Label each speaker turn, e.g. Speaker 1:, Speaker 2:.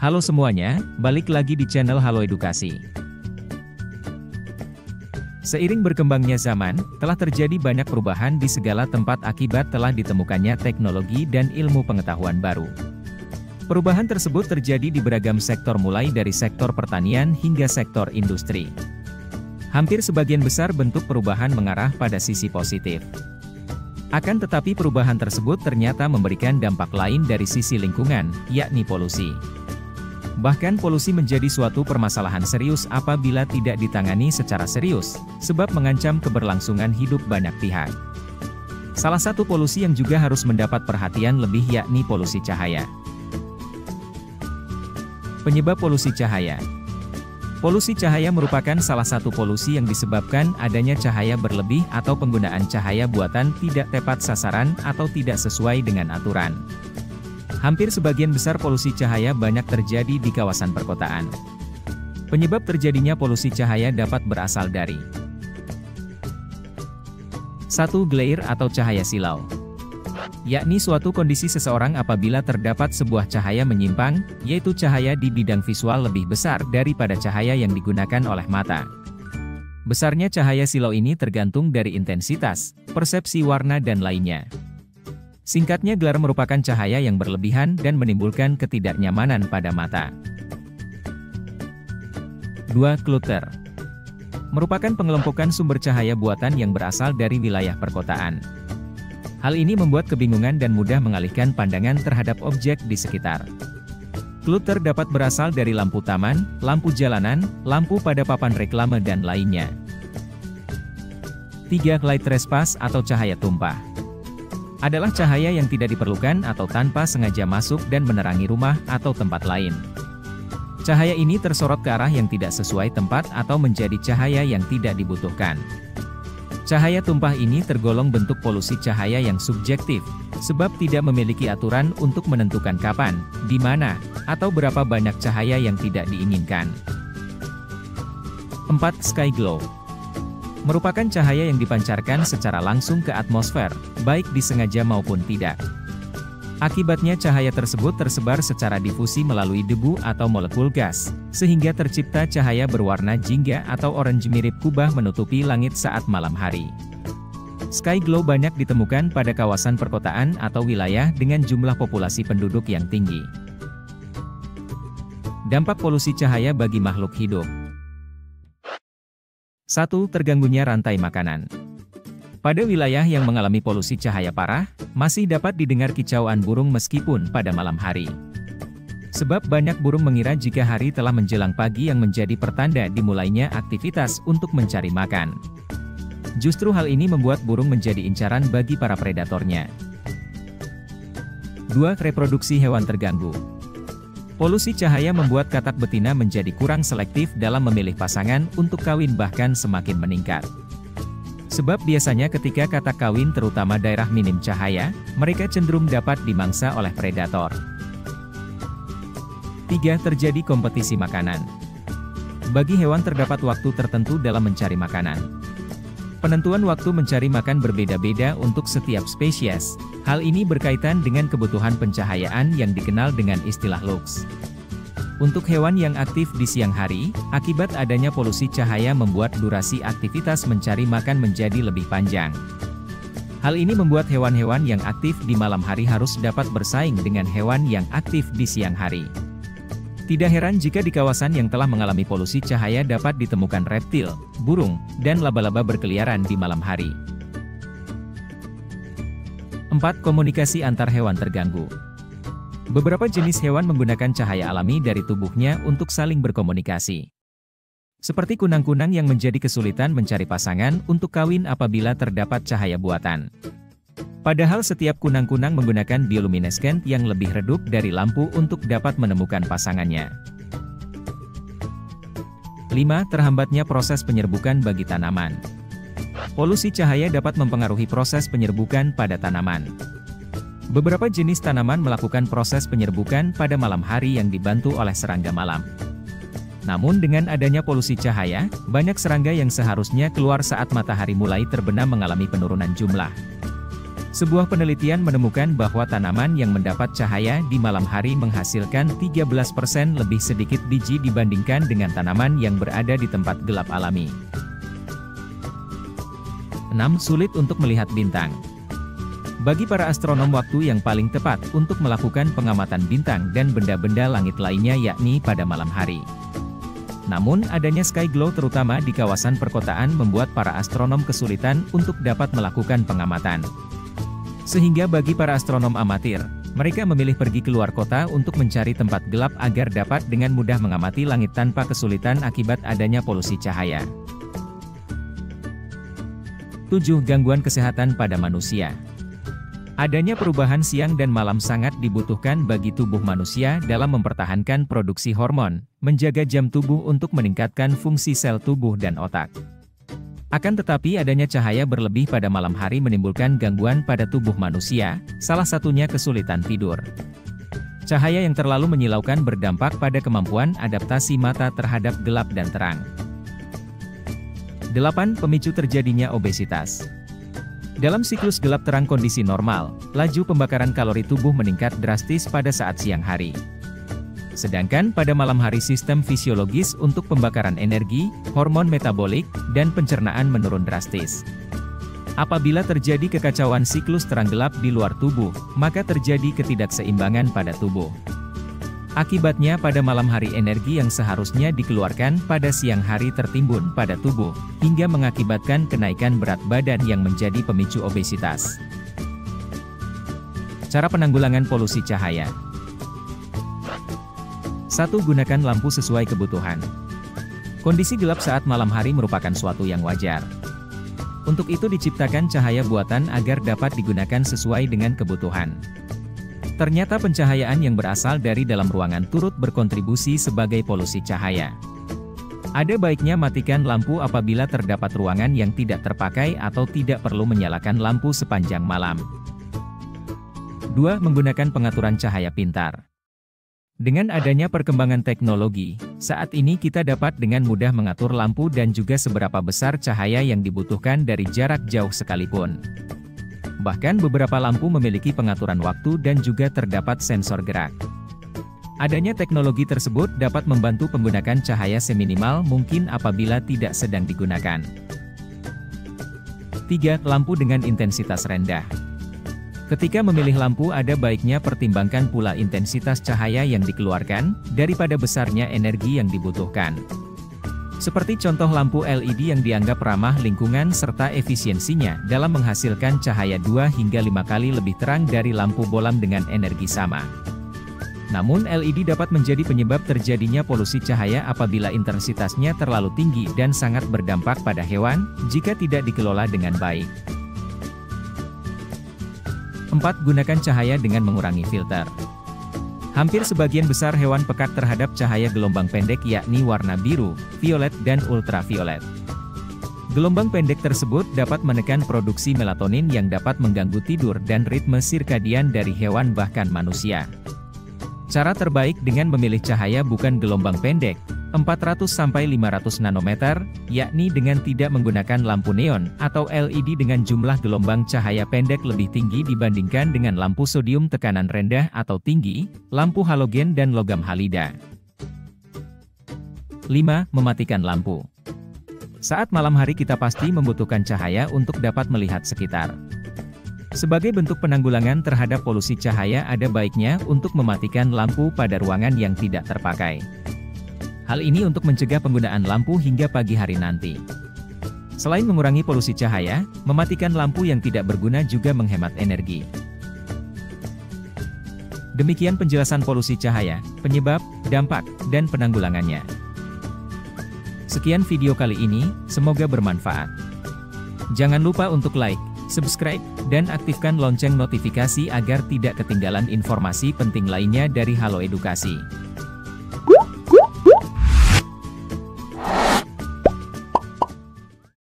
Speaker 1: Halo semuanya, balik lagi di channel Halo Edukasi. Seiring berkembangnya zaman, telah terjadi banyak perubahan di segala tempat akibat telah ditemukannya teknologi dan ilmu pengetahuan baru. Perubahan tersebut terjadi di beragam sektor mulai dari sektor pertanian hingga sektor industri. Hampir sebagian besar bentuk perubahan mengarah pada sisi positif. Akan tetapi perubahan tersebut ternyata memberikan dampak lain dari sisi lingkungan, yakni polusi. Bahkan polusi menjadi suatu permasalahan serius apabila tidak ditangani secara serius, sebab mengancam keberlangsungan hidup banyak pihak. Salah satu polusi yang juga harus mendapat perhatian lebih yakni polusi cahaya. Penyebab polusi cahaya. Polusi cahaya merupakan salah satu polusi yang disebabkan adanya cahaya berlebih atau penggunaan cahaya buatan tidak tepat sasaran atau tidak sesuai dengan aturan. Hampir sebagian besar polusi cahaya banyak terjadi di kawasan perkotaan. Penyebab terjadinya polusi cahaya dapat berasal dari 1. Glare atau cahaya silau, yakni suatu kondisi seseorang apabila terdapat sebuah cahaya menyimpang, yaitu cahaya di bidang visual lebih besar daripada cahaya yang digunakan oleh mata. Besarnya cahaya silau ini tergantung dari intensitas, persepsi warna dan lainnya. Singkatnya, glare merupakan cahaya yang berlebihan dan menimbulkan ketidaknyamanan pada mata. 2. Clutter merupakan pengelompokan sumber cahaya buatan yang berasal dari wilayah perkotaan. Hal ini membuat kebingungan dan mudah mengalihkan pandangan terhadap objek di sekitar. Clutter dapat berasal dari lampu taman, lampu jalanan, lampu pada papan reklame dan lainnya. 3. Light trespass atau cahaya tumpah adalah cahaya yang tidak diperlukan atau tanpa sengaja masuk dan menerangi rumah atau tempat lain. Cahaya ini tersorot ke arah yang tidak sesuai tempat atau menjadi cahaya yang tidak dibutuhkan. Cahaya tumpah ini tergolong bentuk polusi cahaya yang subjektif, sebab tidak memiliki aturan untuk menentukan kapan, di mana, atau berapa banyak cahaya yang tidak diinginkan. 4. Sky glow merupakan cahaya yang dipancarkan secara langsung ke atmosfer, baik disengaja maupun tidak. Akibatnya cahaya tersebut tersebar secara difusi melalui debu atau molekul gas, sehingga tercipta cahaya berwarna jingga atau orange mirip kubah menutupi langit saat malam hari. Sky glow banyak ditemukan pada kawasan perkotaan atau wilayah dengan jumlah populasi penduduk yang tinggi. Dampak polusi cahaya bagi makhluk hidup. 1. Terganggunya rantai makanan. Pada wilayah yang mengalami polusi cahaya parah, masih dapat didengar kicauan burung meskipun pada malam hari. Sebab banyak burung mengira jika hari telah menjelang pagi yang menjadi pertanda dimulainya aktivitas untuk mencari makan. Justru hal ini membuat burung menjadi incaran bagi para predatornya. 2. Reproduksi hewan terganggu. Polusi cahaya membuat katak betina menjadi kurang selektif dalam memilih pasangan untuk kawin bahkan semakin meningkat. Sebab biasanya ketika katak kawin terutama daerah minim cahaya, mereka cenderung dapat dimangsa oleh predator. 3. Terjadi kompetisi makanan. Bagi hewan terdapat waktu tertentu dalam mencari makanan. Penentuan waktu mencari makan berbeda-beda untuk setiap spesies. Hal ini berkaitan dengan kebutuhan pencahayaan yang dikenal dengan istilah lux. Untuk hewan yang aktif di siang hari, akibat adanya polusi cahaya membuat durasi aktivitas mencari makan menjadi lebih panjang. Hal ini membuat hewan-hewan yang aktif di malam hari harus dapat bersaing dengan hewan yang aktif di siang hari. Tidak heran jika di kawasan yang telah mengalami polusi cahaya dapat ditemukan reptil, burung, dan laba-laba berkeliaran di malam hari. 4. Komunikasi antar hewan terganggu. Beberapa jenis hewan menggunakan cahaya alami dari tubuhnya untuk saling berkomunikasi. Seperti kunang-kunang yang menjadi kesulitan mencari pasangan untuk kawin apabila terdapat cahaya buatan. Padahal setiap kunang-kunang menggunakan bioluminesken yang lebih redup dari lampu untuk dapat menemukan pasangannya. 5. Terhambatnya proses penyerbukan bagi tanaman. Polusi cahaya dapat mempengaruhi proses penyerbukan pada tanaman. Beberapa jenis tanaman melakukan proses penyerbukan pada malam hari yang dibantu oleh serangga malam. Namun dengan adanya polusi cahaya, banyak serangga yang seharusnya keluar saat matahari mulai terbenam mengalami penurunan jumlah. Sebuah penelitian menemukan bahwa tanaman yang mendapat cahaya di malam hari menghasilkan 13% lebih sedikit biji dibandingkan dengan tanaman yang berada di tempat gelap alami. 6. Sulit untuk melihat bintang. Bagi para astronom, waktu yang paling tepat untuk melakukan pengamatan bintang dan benda-benda langit lainnya yakni pada malam hari. Namun, adanya sky glow terutama di kawasan perkotaan membuat para astronom kesulitan untuk dapat melakukan pengamatan. Sehingga bagi para astronom amatir, mereka memilih pergi keluar kota untuk mencari tempat gelap agar dapat dengan mudah mengamati langit tanpa kesulitan akibat adanya polusi cahaya. 7. Gangguan kesehatan pada manusia. Adanya perubahan siang dan malam sangat dibutuhkan bagi tubuh manusia dalam mempertahankan produksi hormon, menjaga jam tubuh untuk meningkatkan fungsi sel tubuh dan otak. Akan tetapi adanya cahaya berlebih pada malam hari menimbulkan gangguan pada tubuh manusia, salah satunya kesulitan tidur. Cahaya yang terlalu menyilaukan berdampak pada kemampuan adaptasi mata terhadap gelap dan terang. 8. Pemicu terjadinya obesitas. Dalam siklus gelap terang kondisi normal, laju pembakaran kalori tubuh meningkat drastis pada saat siang hari. Sedangkan pada malam hari sistem fisiologis untuk pembakaran energi, hormon metabolik, dan pencernaan menurun drastis. Apabila terjadi kekacauan siklus terang-gelap di luar tubuh, maka terjadi ketidakseimbangan pada tubuh. Akibatnya pada malam hari energi yang seharusnya dikeluarkan pada siang hari tertimbun pada tubuh, hingga mengakibatkan kenaikan berat badan yang menjadi pemicu obesitas. Cara penanggulangan polusi cahaya. 1. Gunakan lampu sesuai kebutuhan. Kondisi gelap saat malam hari merupakan suatu yang wajar. Untuk itu diciptakan cahaya buatan agar dapat digunakan sesuai dengan kebutuhan. Ternyata pencahayaan yang berasal dari dalam ruangan turut berkontribusi sebagai polusi cahaya. Ada baiknya matikan lampu apabila terdapat ruangan yang tidak terpakai atau tidak perlu menyalakan lampu sepanjang malam. 2. Menggunakan pengaturan cahaya pintar. Dengan adanya perkembangan teknologi, saat ini kita dapat dengan mudah mengatur lampu dan juga seberapa besar cahaya yang dibutuhkan dari jarak jauh sekalipun. Bahkan beberapa lampu memiliki pengaturan waktu dan juga terdapat sensor gerak. Adanya teknologi tersebut dapat membantu penggunaan cahaya seminimal mungkin apabila tidak sedang digunakan. 3. Lampu dengan intensitas rendah. Ketika memilih lampu ada baiknya pertimbangkan pula intensitas cahaya yang dikeluarkan, daripada besarnya energi yang dibutuhkan. Seperti contoh lampu LED yang dianggap ramah lingkungan serta efisiensinya dalam menghasilkan cahaya 2 hingga 5 kali lebih terang dari lampu bolam dengan energi sama. Namun LED dapat menjadi penyebab terjadinya polusi cahaya apabila intensitasnya terlalu tinggi dan sangat berdampak pada hewan, jika tidak dikelola dengan baik. 4. Gunakan cahaya dengan mengurangi filter. Hampir sebagian besar hewan pekat terhadap cahaya gelombang pendek yakni warna biru, violet, dan ultraviolet. Gelombang pendek tersebut dapat menekan produksi melatonin yang dapat mengganggu tidur dan ritme sirkadian dari hewan bahkan manusia. Cara terbaik dengan memilih cahaya bukan gelombang pendek, 400–500 nanometer, yakni dengan tidak menggunakan lampu neon atau LED dengan jumlah gelombang cahaya pendek lebih tinggi dibandingkan dengan lampu sodium tekanan rendah atau tinggi, lampu halogen dan logam halida. 5. Mematikan lampu. Saat malam hari kita pasti membutuhkan cahaya untuk dapat melihat sekitar. Sebagai bentuk penanggulangan terhadap polusi cahaya ada baiknya untuk mematikan lampu pada ruangan yang tidak terpakai. Hal ini untuk mencegah penggunaan lampu hingga pagi hari nanti. Selain mengurangi polusi cahaya, mematikan lampu yang tidak berguna juga menghemat energi. Demikian penjelasan polusi cahaya, penyebab, dampak, dan penanggulangannya. Sekian video kali ini, semoga bermanfaat. Jangan lupa untuk like, subscribe, dan aktifkan lonceng notifikasi agar tidak ketinggalan informasi penting lainnya dari Halo Edukasi.